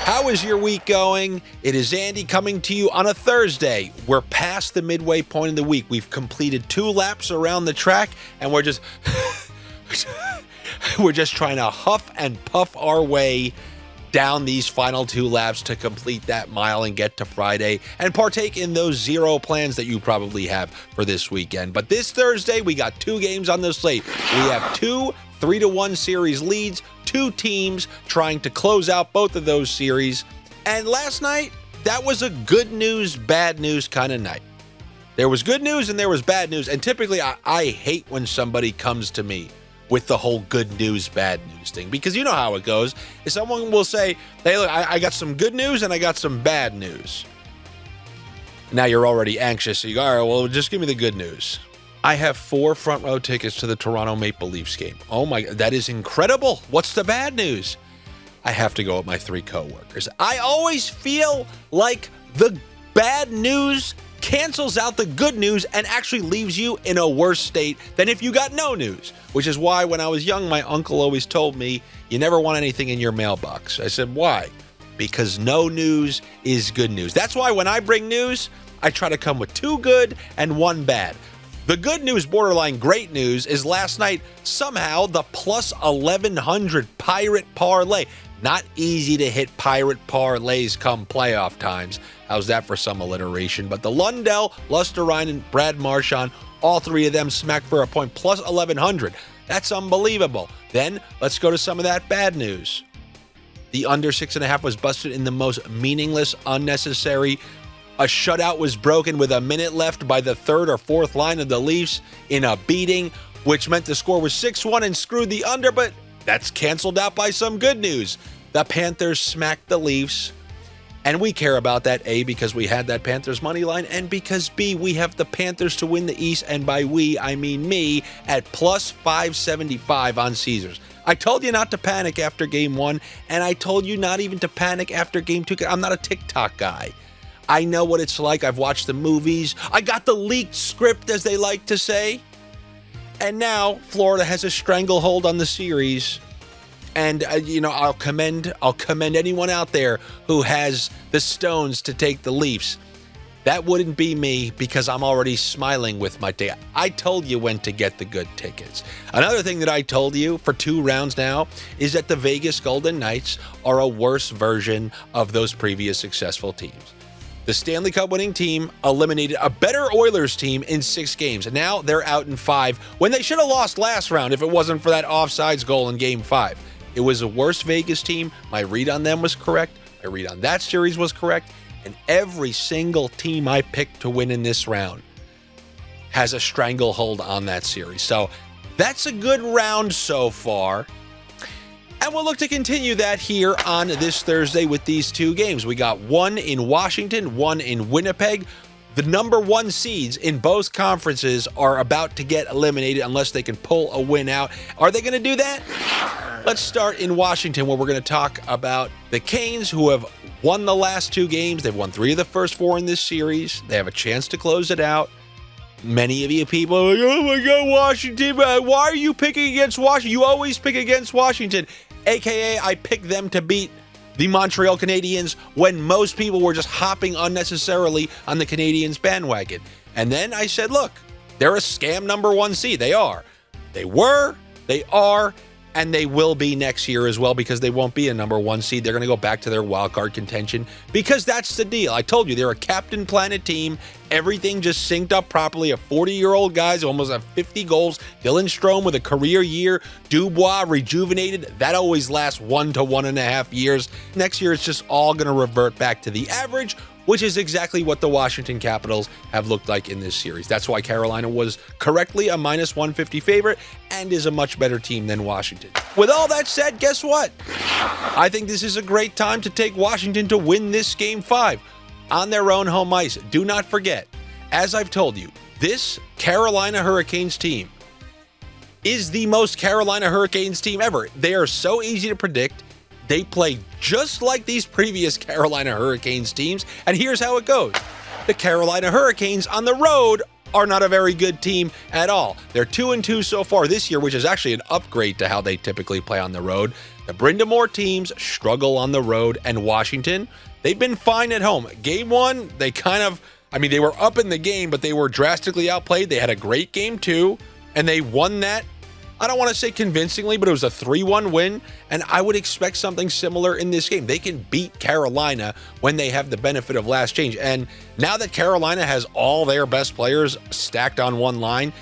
How is your week going? It is Andy coming to you on a Thursday. We're past the midway point of the week. We've completed 2 laps around the track, and we're just trying to huff and puff our way down these final 2 laps to complete that mile and get to Friday and partake in those 0 plans that you probably have for this weekend. But this Thursday, we got 2 games on the slate. We have 2 3-1 series leads, 2 teams trying to close out both of those series. And last night, that was a good news, bad news kind of night. There was good news and there was bad news. And typically, I hate when somebody comes to me with the whole good news, bad news thing, because you know how it goes. If someone will say, hey, look, I got some good news and I got some bad news. Now you're already anxious. So you go, all right, well, just give me the good news. I have 4 front row tickets to the Toronto Maple Leafs game. Oh my, that is incredible. What's the bad news? I have to go with my 3 coworkers. I always feel like the bad news cancels out the good news and actually leaves you in a worse state than if you got no news, which is why when I was young, my uncle always told me, you never want anything in your mailbox. I said, why? Because no news is good news. That's why when I bring news, I try to come with 2 good and 1 bad. The good news, borderline great news, is last night, somehow the plus 1100 Pirate Parlay. Not easy to hit Pirate Parlays come playoff times. How's that for some alliteration? But the Lundell, Lusterine, Brad Marchand, all 3 of them smacked for a point, plus 1100. That's unbelievable. Then let's go to some of that bad news. The under 6.5 was busted in the most meaningless, unnecessary. A shutout was broken with a minute left by the 3rd or 4th line of the Leafs in a beating, which meant the score was 6-1 and screwed the under, but that's canceled out by some good news. The Panthers smacked the Leafs, and we care about that, A, because we had that Panthers money line, and because, B, we have the Panthers to win the East, and by we, I mean me, at plus 575 on Caesars. I told you not to panic after Game 1, and I told you not even to panic after Game 2. I'm not a TikTok guy. I know what it's like. I've watched the movies. I got the leaked script, as they like to say. And now Florida has a stranglehold on the series. And, I'll commend anyone out there who has the stones to take the Leafs. That wouldn't be me because I'm already smiling with my ticket. I told you when to get the good tickets. Another thing that I told you for 2 rounds now is that the Vegas Golden Knights are a worse version of those previous successful teams. The Stanley Cup winning team eliminated a better Oilers team in 6 games. And now they're out in 5 when they should have lost last round if it wasn't for that offsides goal in Game 5. It was a worse Vegas team. My read on them was correct. My read on that series was correct. And every single team I picked to win in this round has a stranglehold on that series. So that's a good round so far. And we'll look to continue that here on this Thursday with these 2 games. We got 1 in Washington, 1 in Winnipeg. The number 1 seeds in both conferences are about to get eliminated unless they can pull a win out. Are they going to do that? Let's start in Washington, where we're going to talk about the Canes, who have won the last 2 games. They've won 3 of the first 4 in this series. They have a chance to close it out. Many of you people are like, oh my God, Washington, why are you picking against Washington? You always pick against Washington. AKA, I picked them to beat the Montreal Canadiens when most people were just hopping unnecessarily on the Canadiens bandwagon. And then I said, look, they're a scam number 1 seed. They are. They were, they are, and they will be next year as well because they won't be a number 1 seed. They're going to go back to their wild card contention because that's the deal. I told you, they're a Captain Planet team. Everything just synced up properly. A 40-year-old guy who almost have 50 goals. Dylan Strome with a career year. Dubois rejuvenated. That always lasts 1 to 1.5 years. Next year, it's just all going to revert back to the average, which is exactly what the Washington Capitals have looked like in this series. That's why Carolina was correctly a minus 150 favorite and is a much better team than Washington. With all that said, guess what? I think this is a great time to take Washington to win this Game 5 on their own home ice. Do not forget, as I've told you, this Carolina Hurricanes team is the most Carolina Hurricanes team ever. They are so easy to predict. They play just like these previous Carolina Hurricanes teams, and here's how it goes. The Carolina Hurricanes on the road are not a very good team at all. They're 2-2 so far this year, which is actually an upgrade to how they typically play on the road. The Brindamore teams struggle on the road, and Washington, they've been fine at home. Game 1, they they were up in the game, but they were drastically outplayed. They had a great game 2, and they won that. I don't want to say convincingly, but it was a 3-1 win, and I would expect something similar in this game. They can beat Carolina when they have the benefit of last change. And now that Carolina has all their best players stacked on one line,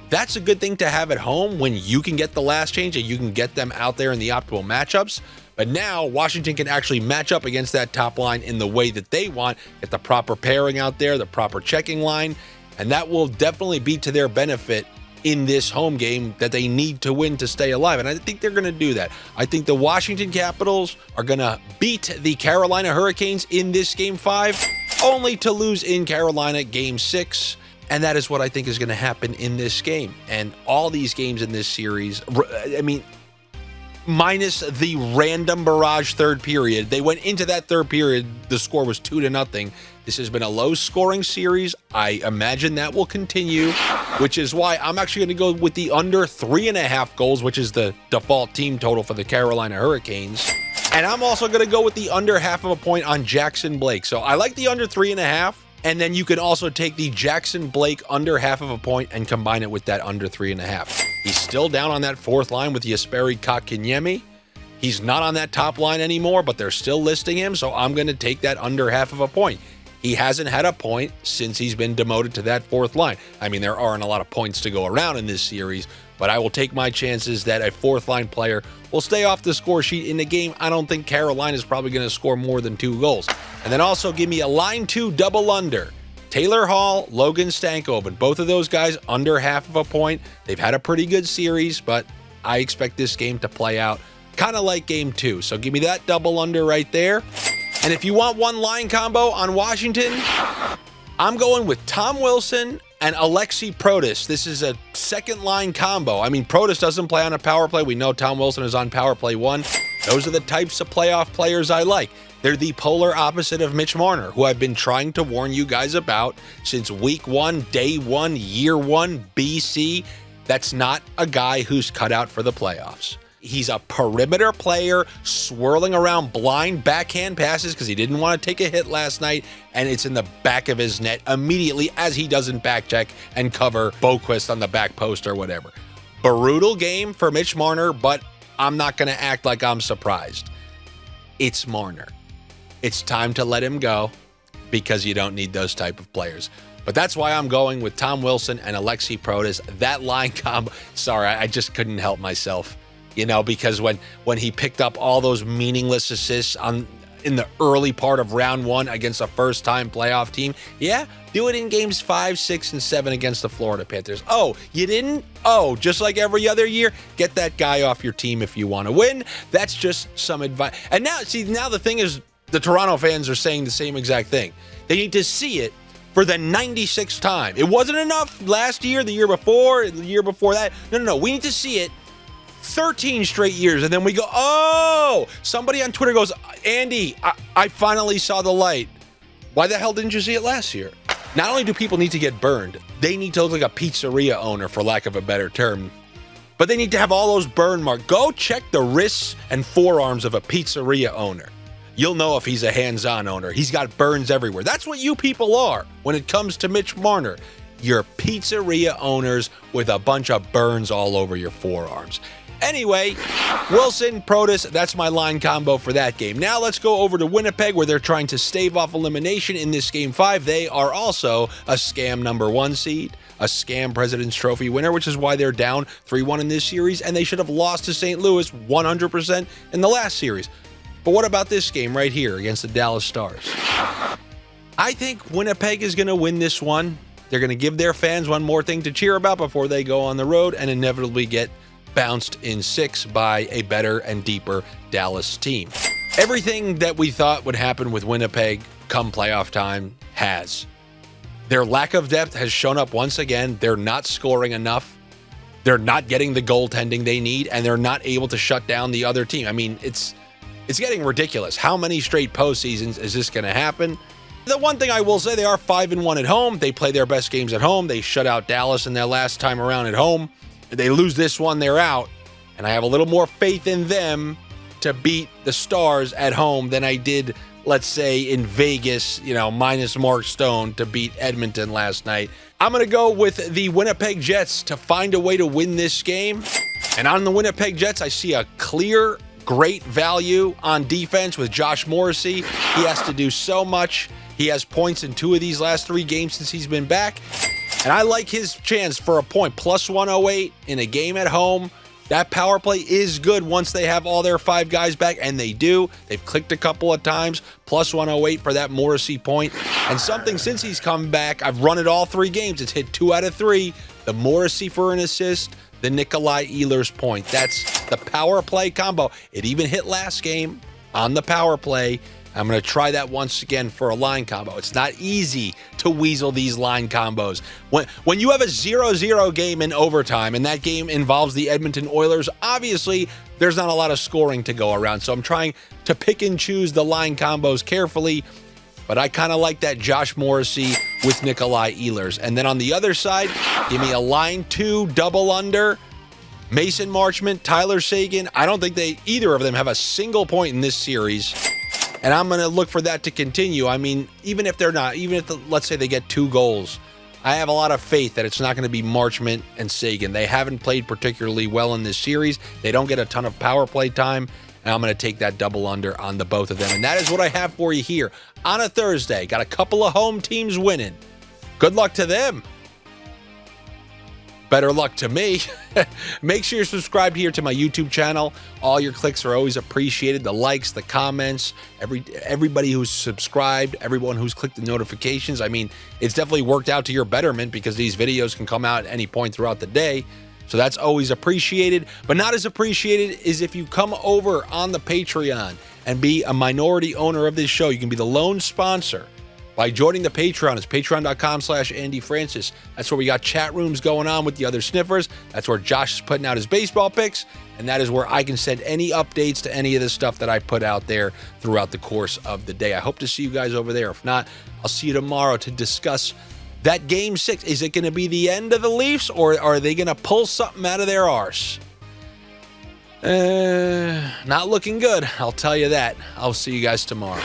that's a good thing to have at home when you can get the last change and you can get them out there in the optimal matchups. But now Washington can actually match up against that top line in the way that they want, get the proper pairing out there, the proper checking line, and that will definitely be to their benefit in this home game that they need to win to stay alive. And I think they're going to do that. I think the Washington Capitals are going to beat the Carolina Hurricanes in this Game 5, only to lose in Carolina Game 6. And that is what I think is going to happen in this game. And all these games in this series, minus the random barrage third period, they went into that third period, the score was 2-0. This has been a low-scoring series. I imagine that will continue, which is why I'm actually going to go with the under 3.5 goals, which is the default team total for the Carolina Hurricanes. And I'm also going to go with the under half of a point on Jackson Blake. So I like the under 3.5, and then you can also take the Jackson Blake under half of a point and combine it with that under 3.5. He's still down on that fourth line with Jesperi Kotkaniemi. He's not on that top line anymore, but they're still listing him, so I'm going to take that under half of a point. He hasn't had a point since he's been demoted to that fourth line. I mean, there aren't a lot of points to go around in this series, but I will take my chances that a fourth line player will stay off the score sheet in the game. I don't think Carolina is probably going to score more than 2 goals. And then also give me a line 2 double under. Taylor Hall, Logan Stankoven, both of those guys under half of a point. They've had a pretty good series, but I expect this game to play out kind of like Game 2. So give me that double under right there. And if you want one line combo on Washington, I'm going with Tom Wilson and Alexei Protas. This is a second line combo. I mean, Protas doesn't play on a power play. We know Tom Wilson is on power play 1. Those are the types of playoff players I like. They're the polar opposite of Mitch Marner, who I've been trying to warn you guys about since week 1, day 1, year 1, BC. That's not a guy who's cut out for the playoffs. He's a perimeter player swirling around blind backhand passes because he didn't want to take a hit last night, and it's in the back of his net immediately as he doesn't back check and cover Boquist on the back post or whatever. Brutal game for Mitch Marner, but I'm not going to act like I'm surprised. It's Marner. It's time to let him go because you don't need those type of players. But that's why I'm going with Tom Wilson and Alexei Protas. That line combo, sorry, I just couldn't help myself. You know, because when he picked up all those meaningless assists in the early part of round 1 against a first-time playoff team, yeah, do it in games 5, 6, and 7 against the Florida Panthers. Oh, you didn't? Oh, just like every other year, get that guy off your team if you want to win. That's just some advice. And now the thing is, the Toronto fans are saying the same exact thing. They need to see it for the 96th time. It wasn't enough last year, the year before, the year before that. No. We need to see it 13 straight years, and then we go, oh, somebody on Twitter goes, Andy, I finally saw the light. Why the hell didn't you see it last year? Not only do people need to get burned, they need to look like a pizzeria owner, for lack of a better term, but they need to have all those burn marks. Go check the wrists and forearms of a pizzeria owner. You'll know if he's a hands-on owner. He's got burns everywhere. That's what you people are when it comes to Mitch Marner. You're pizzeria owners with a bunch of burns all over your forearms. Anyway, Wilson, Protas, that's my line combo for that game. Now let's go over to Winnipeg, where they're trying to stave off elimination in this Game 5. They are also a scam number 1 seed, a scam President's Trophy winner, which is why they're down 3-1 in this series, and they should have lost to St. Louis 100% in the last series. But what about this game right here against the Dallas Stars? I think Winnipeg is going to win this one. They're going to give their fans one more thing to cheer about before they go on the road and inevitably get bounced in 6 by a better and deeper Dallas team. Everything that we thought would happen with Winnipeg come playoff time has. Their lack of depth has shown up once again. They're not scoring enough. They're not getting the goaltending they need, and they're not able to shut down the other team. I mean, it's getting ridiculous. How many straight postseasons is this going to happen? The one thing I will say, they are 5-1 at home. They play their best games at home. They shut out Dallas in their last time around at home. If they lose this one, they're out. And I have a little more faith in them to beat the Stars at home than I did, let's say, in Vegas, minus Mark Stone to beat Edmonton last night. I'm going to go with the Winnipeg Jets to find a way to win this game. And on the Winnipeg Jets, I see a clear, great value on defense with Josh Morrissey. He has to do so much. He has points in 2 of these last 3 games since he's been back. And I like his chance for a point. Plus 108 in a game at home. That power play is good once they have all their 5 guys back, and they do. They've clicked a couple of times. Plus 108 for that Morrissey point. And something since he's come back, I've run it all 3 games. It's hit 2 out of 3. The Morrissey for an assist, the Nikolai Ehlers point. That's the power play combo. It even hit last game on the power play. I'm going to try that once again for a line combo. It's not easy to weasel these line combos. When you have a 0-0 game in overtime and that game involves the Edmonton Oilers, obviously there's not a lot of scoring to go around. So I'm trying to pick and choose the line combos carefully, but I kind of like that Josh Morrissey with Nikolai Ehlers. And then on the other side, give me a line 2 double under. Mason Marchment, Tyler Seguin. I don't think either of them have a single point in this series. And I'm going to look for that to continue. I mean, even if, let's say they get 2 goals, I have a lot of faith that it's not going to be Marchment and Seguin. They haven't played particularly well in this series. They don't get a ton of power play time. And I'm going to take that double under on the both of them. And that is what I have for you here on a Thursday. Got a couple of home teams winning. Good luck to them. Better luck to me. Make sure you're subscribed here to my YouTube channel. All your clicks are always appreciated. The likes, the comments, everybody who's subscribed, everyone who's clicked the notifications. I mean, it's definitely worked out to your betterment because these videos can come out at any point throughout the day. So that's always appreciated. But not as appreciated is if you come over on the Patreon and be a minority owner of this show. You can be the lone sponsor by joining the Patreon. It's patreon.com/Andy Francess. That's where we got chat rooms going on with the other sniffers. That's where Josh is putting out his baseball picks. And that is where I can send any updates to any of the stuff that I put out there throughout the course of the day. I hope to see you guys over there. If not, I'll see you tomorrow to discuss that Game 6. Is it going to be the end of the Leafs, or are they going to pull something out of their arse? Not looking good, I'll tell you that. I'll see you guys tomorrow.